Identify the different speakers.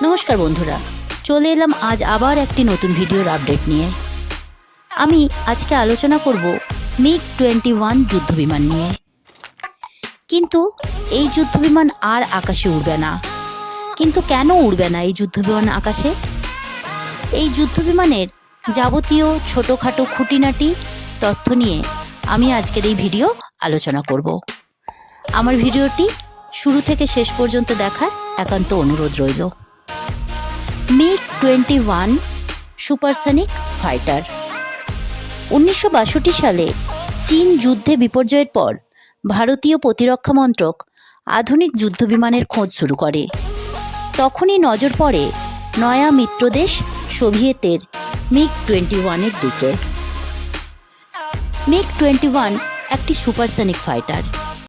Speaker 1: নমস্কার বন্ধুরা, চলে এলাম আজ আবার একটি নতুন ভিডিওর আপডেট নিয়ে। আমি আজকে আলোচনা করব মিগ-21 যুদ্ধবিমান নিয়ে। কিন্তু এই যুদ্ধবিমান আর আকাশে উড়বে না। কিন্তু কেন উড়বে না এই যুদ্ধবিমান আকাশে? এই যুদ্ধবিমানের যাবতীয় ছোটোখাটো খুঁটিনাটি তথ্য নিয়ে আমি আজকের এই ভিডিও আলোচনা করব। আমার ভিডিওটি শুরু থেকে শেষ পর্যন্ত দেখার একান্ত অনুরোধ রইল। মিগ-21 সুপারসনিক ফাইটার। 1962 সালে চীন যুদ্ধে বিপর্যয়ের পর ভারতীয় প্রতিরক্ষা মন্ত্রক আধুনিক যুদ্ধবিমানের খোঁজ শুরু করে। তখনই নজর পড়ে নয়া মিত্রদেশ সোভিয়েতের মিগ-21-এর দিকে। মিগ-21 একটি সুপারসনিক ফাইটার।